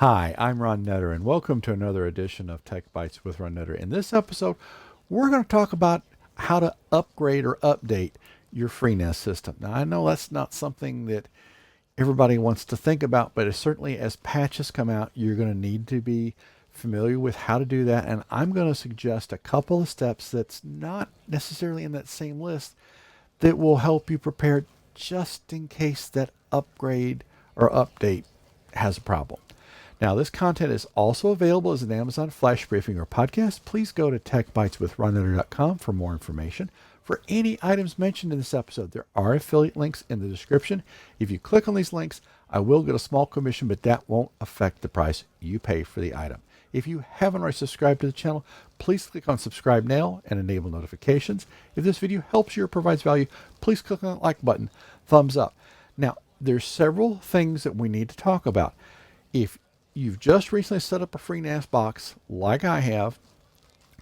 Hi, I'm Ron Nutter, and welcome to another edition of Tech Bites with Ron Nutter. In this episode, we're going to talk about how to upgrade or update your FreeNAS system. Now, I know that's not something that everybody wants to think about, but certainly as patches come out, you're going to need to be familiar with how to do that. And I'm going to suggest a couple of steps that's not necessarily in that same list that will help you prepare just in case that upgrade or update has a problem. Now, this content is also available as an Amazon Flash Briefing or podcast. Please go to techbiteswithronnutter.com for more information. For any items mentioned in this episode, there are affiliate links in the description. If you click on these links, I will get a small commission, but that won't affect the price you pay for the item. If you haven't already subscribed to the channel, please click on subscribe now and enable notifications. If this video helps you or provides value, please click on the like button, thumbs up. Now, there's several things that we need to talk about. If you've just recently set up a FreeNAS box like I have,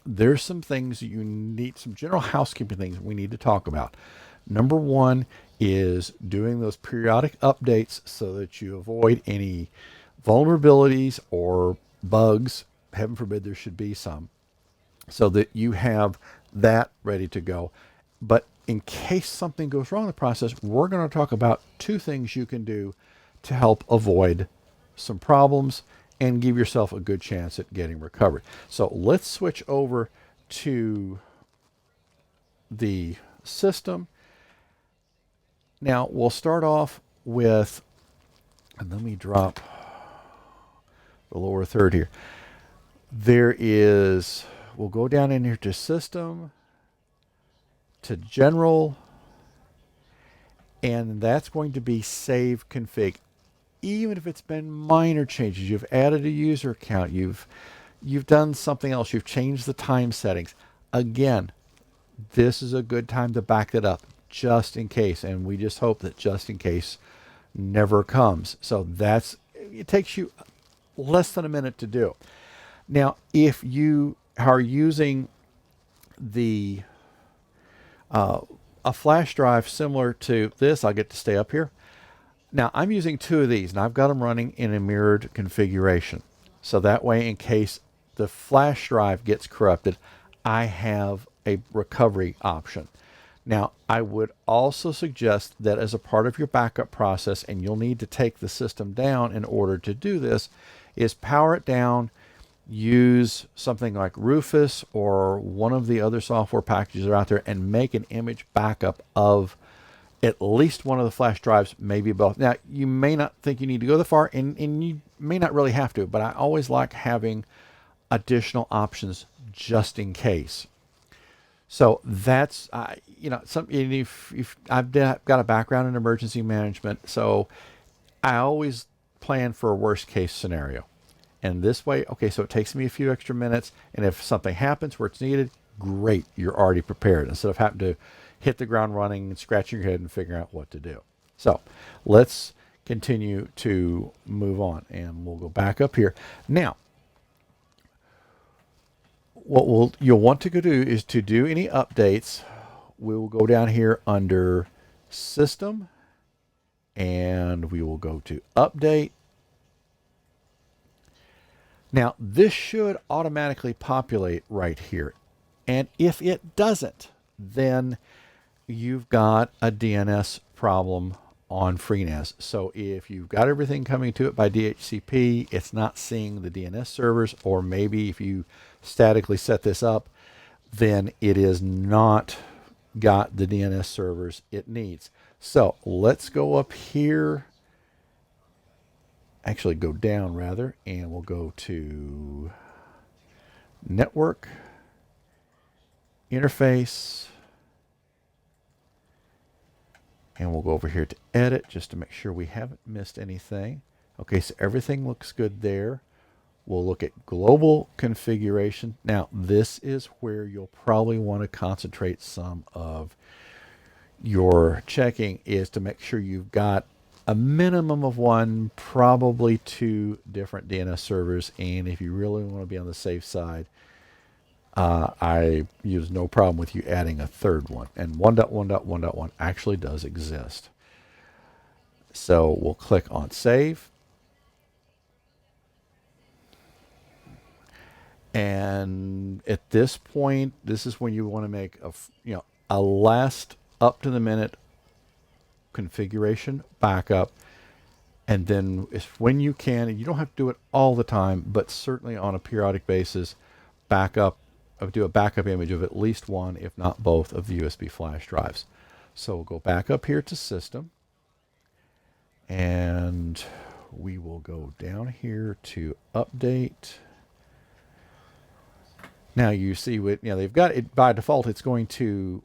there's some things you need, some general housekeeping things we need to talk about. Number one is doing those periodic updates so that you avoid any vulnerabilities or bugs. Heaven forbid there should be some, so that you have that ready to go. But in case something goes wrong in the process, we're going to talk about two things you can do to help avoid some problems and give yourself a good chance at getting recovered. So let's switch over to the system. Now we'll start off with, and let me drop the lower third here. We'll go down in here to system, to general, and that's going to be save config. Even if it's been minor changes, you've added a user account, you've done something else, you've changed the time settings. Again, this is a good time to back that up just in case. And we just hope that just in case never comes. So it takes you less than a minute to do. Now, if you are using a flash drive similar to this, I'll get to stay up here. Now, I'm using two of these, and I've got them running in a mirrored configuration. So that way, in case the flash drive gets corrupted, I have a recovery option. Now, I would also suggest that as a part of your backup process, and you'll need to take the system down in order to do this, is power it down, use something like Rufus or one of the other software packages that are out there, and make an image backup of at least one of the flash drives, maybe both. Now, you may not think you need to go that far, and you may not really have to, but I always like having additional options just in case. So that's, if I've got a background in emergency management, so I always plan for a worst case scenario. And this way, okay, so it takes me a few extra minutes, and if something happens where it's needed, great, you're already prepared, instead of having to hit the ground running and scratching your head and figuring out what to do. So let's continue to move on, and we'll go back up here. Now, what you'll want to go do is to do any updates. We will go down here under System, and we will go to Update. Now, this should automatically populate right here. And if it doesn't, then you've got a DNS problem on FreeNAS. So if you've got everything coming to it by DHCP, it's not seeing the DNS servers, or maybe if you statically set this up, then it is not got the DNS servers it needs. So let's go up here, actually go down rather, and we'll go to Network, Interface, and we'll go over here to Edit just to make sure we haven't missed anything. Okay, so everything looks good there. We'll look at Global Configuration. Now, this is where you'll probably want to concentrate some of your checking, is to make sure you've got a minimum of one, probably two different DNS servers. And if you really want to be on the safe side, I use no problem with you adding a third one, and 1.1.1.1 actually does exist. So we'll click on Save. And at this point, this is when you want to make a last up to the minute configuration backup. And then if when you can, and you don't have to do it all the time, but certainly on a periodic basis, backup do a backup image of at least one, if not both, of the USB flash drives. So we'll go back up here to System, and we will go down here to Update. Now you see what they've got it by default. It's going to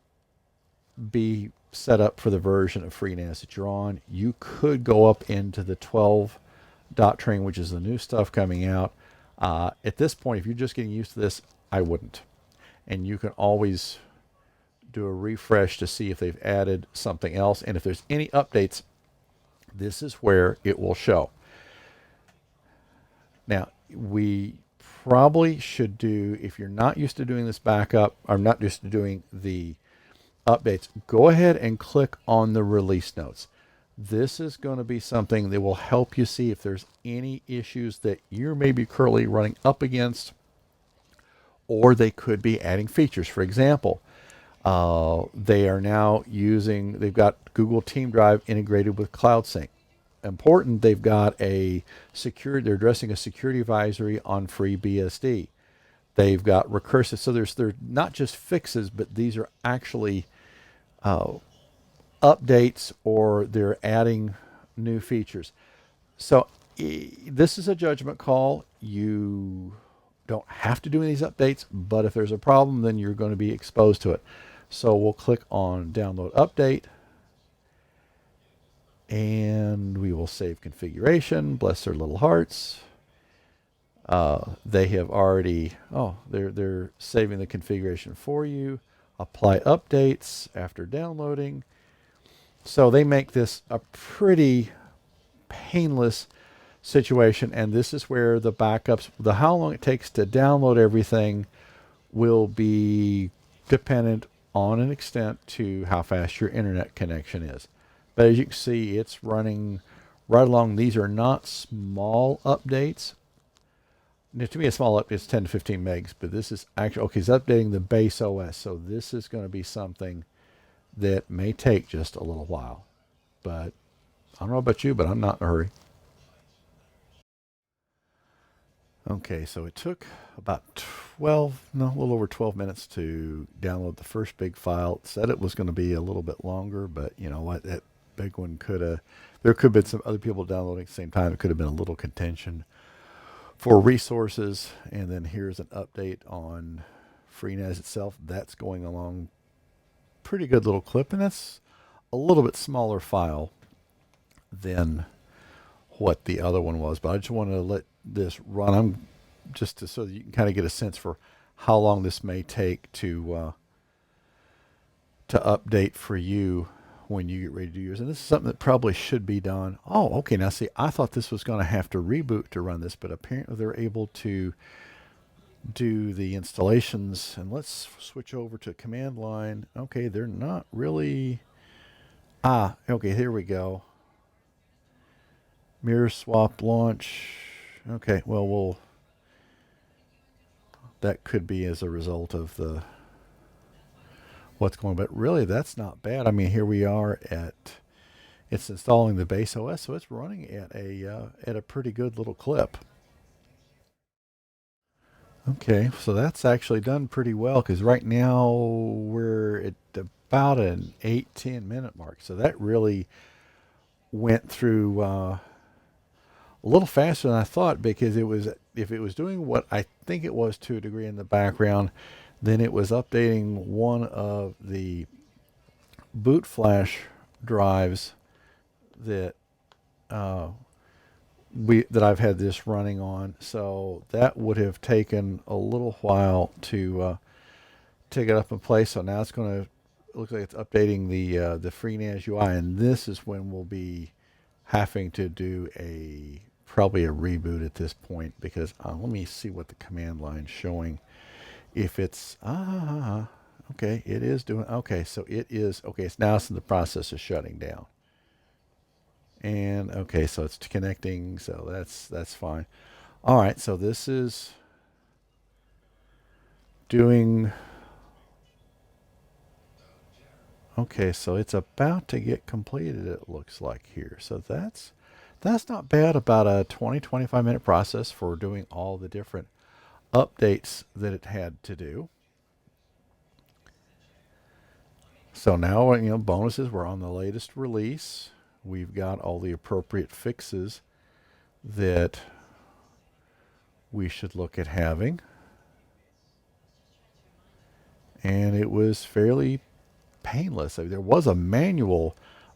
be set up for the version of FreeNAS that you're on. You could go up into the 12 dot train, which is the new stuff coming out. At this point, if you're just getting used to this, I wouldn't. And you can always do a refresh to see if they've added something else. And if there's any updates, this is where it will show. Now, we probably should do, if you're not used to doing this backup, or not used to doing the updates, go ahead and click on the release notes. This is going to be something that will help you see if there's any issues that you're maybe currently running up against, or they could be adding features. For example, they are now they've got Google Team Drive integrated with Cloud Sync. Important, they've got they're addressing a security advisory on FreeBSD. They've got recursive, so they're not just fixes, but these are actually updates, or they're adding new features. So this is a judgment call. You don't have to do any of these updates, but if there's a problem, then you're going to be exposed to it. So we'll click on Download Update, and we will save configuration. Bless their little hearts. They have already, they're saving the configuration for you. Apply updates after downloading. So they make this a pretty painless situation, and this is where the backups, how long it takes to download everything, will be dependent on an extent to how fast your internet connection is. But as you can see, it's running right along. These are not small updates. Now, to me, a small update is 10 to 15 megs, but this is actually, okay, it's updating the base OS. So this is going to be something that may take just a little while. But I don't know about you, but I'm not in a hurry. Okay, so it took about a little over 12 minutes to download the first big file. It said it was going to be a little bit longer, but you know what? That big one there could have been some other people downloading at the same time. It could have been a little contention for resources. And then here's an update on FreeNAS itself. That's going along pretty good little clip, and that's a little bit smaller file than what the other one was, but I just wanted to let this run. So that you can kind of get a sense for how long this may take to update for you when you get ready to do yours. And this is something that probably should be done. Oh, okay. Now see, I thought this was going to have to reboot to run this, but apparently they're able to do the installations. And let's switch over to command line. Okay, they're not really. Okay, here we go. Mirror swap launch. Okay, well, that could be as a result of what's going on. But really, that's not bad. I mean, here we are it's installing the base OS, so it's running at a pretty good little clip. Okay, so that's actually done pretty well, because right now we're at about an 8-10 minute mark. So that really went through a little faster than I thought, because if it was doing what I think it was to a degree in the background, then it was updating one of the boot flash drives that I've had this running on. So that would have taken a little while to get up in place. So now it's going to look like it's updating the FreeNAS UI, and this is when we'll be having to do probably a reboot at this point, because let me see what the command line's showing. If it's okay, it is doing okay. So it is okay. It's now in the process of shutting down. And okay, so it's connecting. So that's fine. All right. So this is doing, okay, so it's about to get completed, it looks like here. So that's not bad. About a 20-25 minute process for doing all the different updates that it had to do. So now, bonuses, we're on the latest release. We've got all the appropriate fixes that we should look at having. And it was fairly painless. There was a manual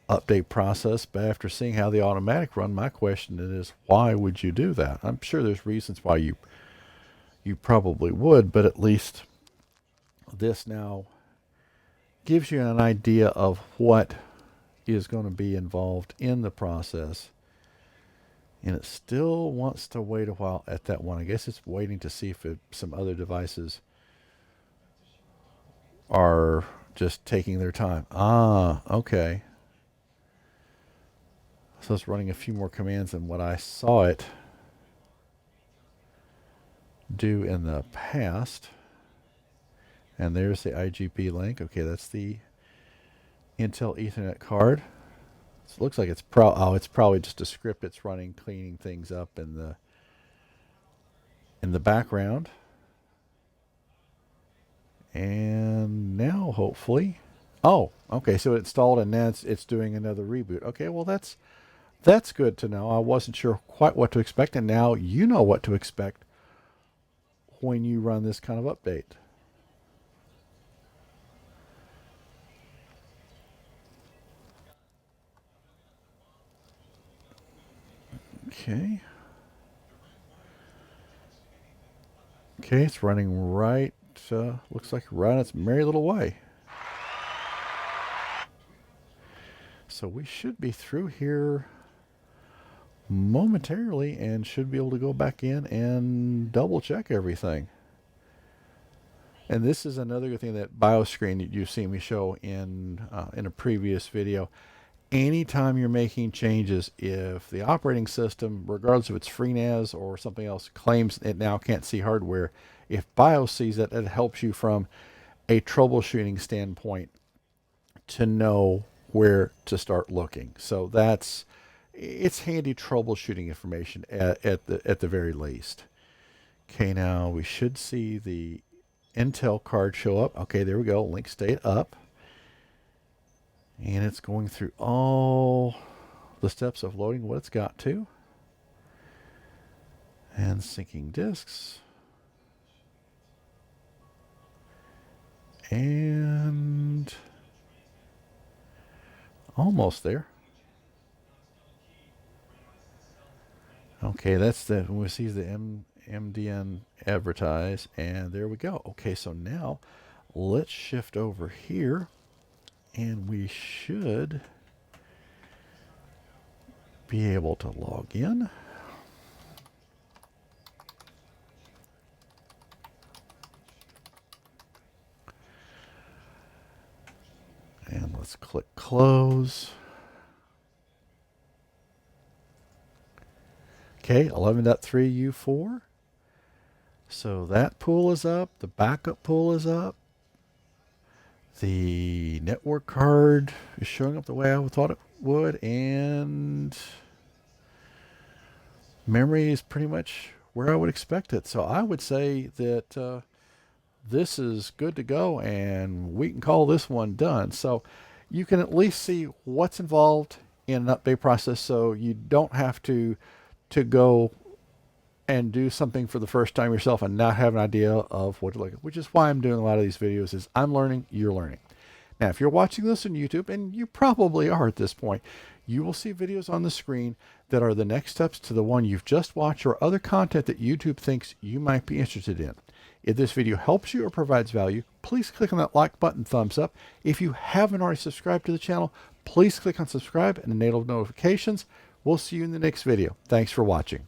update process, but after seeing how the automatic run, my question is, why would you do that? I'm sure there's reasons why you probably would, but at least this now gives you an idea of what is going to be involved in the process. And it still wants to wait a while at that one. I guess it's waiting to see if some other devices are just taking their time. Ah, okay. So it's running a few more commands than what I saw it do in the past. And there's the IGP link. Okay, that's the Intel Ethernet card. So it looks like it's probably just a script it's running, cleaning things up in the background. And now hopefully, oh, okay, so it installed and now it's doing another reboot. Okay, well that's good to know. I wasn't sure quite what to expect, and now you know what to expect when you run this kind of update. Okay. Okay, it's running right, looks like right on its merry little way. So we should be through here momentarily and should be able to go back in and double check everything. And this is another good thing, that BIOS screen that you've seen me show in a previous video. Anytime you're making changes, if the operating system, regardless if it's FreeNAS or something else, claims it now can't see hardware, if BIOS sees it, it helps you from a troubleshooting standpoint to know where to start looking. So it's handy troubleshooting information at the very least. Okay, now we should see the Intel card show up. Okay, there we go. Link state up. And it's going through all the steps of loading what it's got to. And syncing disks. And almost there. Okay, that's the, when we see the MDN advertise, and there we go. Okay, so now let's shift over here. And we should be able to log in. And let's click close. Okay, 11.3 U4. So that pool is up. The backup pool is up. The network card is showing up the way I thought it would, and memory is pretty much where I would expect it. So I would say that this is good to go, and we can call this one done. So you can at least see what's involved in an update process, so you don't have to go and do something for the first time yourself and not have an idea of what to look at, which is why I'm doing a lot of these videos, is I'm learning, you're learning. Now, if you're watching this on YouTube, and you probably are at this point, you will see videos on the screen that are the next steps to the one you've just watched, or other content that YouTube thinks you might be interested in. If this video helps you or provides value, please click on that like button, thumbs up. If you haven't already subscribed to the channel, please click on subscribe and enable notifications. We'll see you in the next video. Thanks for watching.